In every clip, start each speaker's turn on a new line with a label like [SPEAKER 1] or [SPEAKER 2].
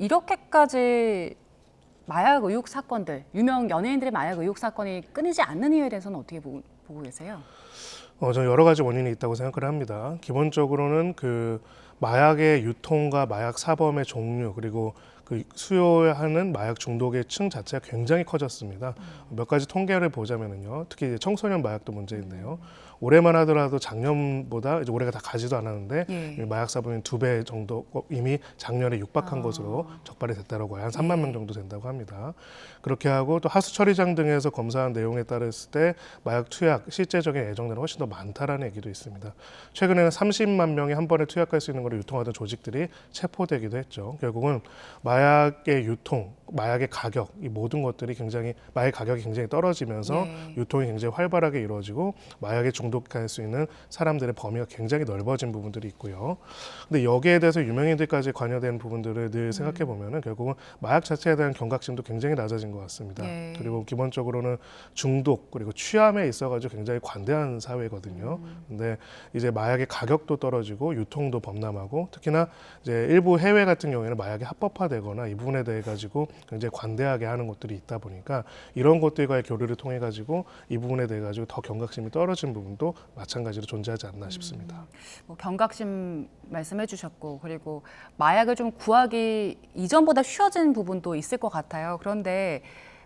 [SPEAKER 1] 이렇게까지 마약 의혹 사건들, 유명 연예인들의 마약 의혹 사건이 끊이지 않는 이유에 대해서는 어떻게 보고 계세요?
[SPEAKER 2] 저는 여러 가지 원인이 있다고 생각을 합니다. 기본적으로는 그 마약의 유통과 마약 사범의 종류 그리고 그 수요하는 마약 중독의 층 자체가 굉장히 커졌습니다. 몇 가지 통계를 보자면요, 특히 이제 청소년 마약도 문제인데요. 올해만 하더라도 작년보다 이제 올해가 다 가지도 않았는데
[SPEAKER 1] 예.
[SPEAKER 2] 마약 사범이 2배 정도 이미 작년에 육박한 것으로 적발이 됐다라고 한 3만 명 정도 된다고 합니다. 그렇게 하고 또 하수 처리장 등에서 검사한 내용에 따랐을 때 마약 투약 실제적인 예정들은 훨씬 더 많다라는 얘기도 있습니다. 최근에는 30만 명이 한 번에 투약할 수 있는 것을 유통하던 조직들이 체포되기도 했죠. 결국은 마약의 유통, 마약의 가격, 이 모든 것들이 굉장히 마약 가격이 굉장히 떨어지면서 유통이 굉장히 활발하게 이루어지고 마약에 중독할 수 있는 사람들의 범위가 굉장히 넓어진 부분들이 있고요. 근데 여기에 대해서 유명인들까지 관여된 부분들을 늘 생각해 보면은 결국은 마약 자체에 대한 경각심도 굉장히 낮아진 것 같습니다. 그리고 기본적으로는 중독 그리고 취함에 있어가지고 굉장히 관대한 사회거든요. 근데 이제 마약의 가격도 떨어지고 유통도 범람하고 특히나 이제 일부 해외 같은 경우에는 마약이 합법화되거나 이 부분에 대해 가지고 굉장히 관대하게 하는 것들이 있다 보니까 이런 것들과의 교류를 통해 가지고 이 부분에 대해 가지고 더 경각심이 떨어진 부분도 마찬가지로 존재하지 않나 싶습니다.
[SPEAKER 1] 뭐 경각심 말씀해 주셨고 그리고 마약을 좀 구하기 이전보다 쉬워진 부분도 있을 것 같아요. 그런데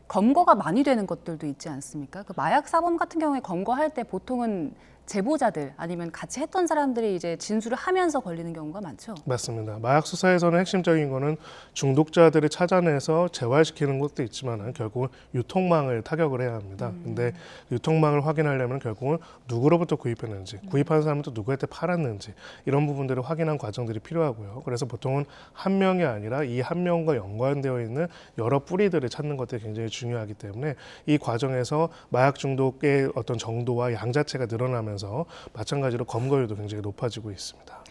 [SPEAKER 1] 검거가 많이 되는 것들도 있지 않습니까? 그 마약 사범 같은 경우에 검거할 때 보통은 제보자들 아니면 같이 했던 사람들이 이제 진술을 하면서 걸리는 경우가 많죠.
[SPEAKER 2] 맞습니다. 마약 수사에서는 핵심적인 거는 중독자들을 찾아내서 재활시키는 것도 있지만 결국은 유통망을 타격을 해야 합니다. 근데 유통망을 확인하려면 결국은 누구로부터 구입했는지, 구입한 사람은 또 누구한테 팔았는지 이런 부분들을 확인한 과정들이 필요하고요. 그래서 보통은 한 명이 아니라 이 한 명과 연관되어 있는 여러 뿌리들을 찾는 것들이 굉장히 중요하기 때문에 이 과정에서 마약 중독의 어떤 정도와 양 자체가 늘어나면서 마찬가지로 검거율도 굉장히 높아지고 있습니다.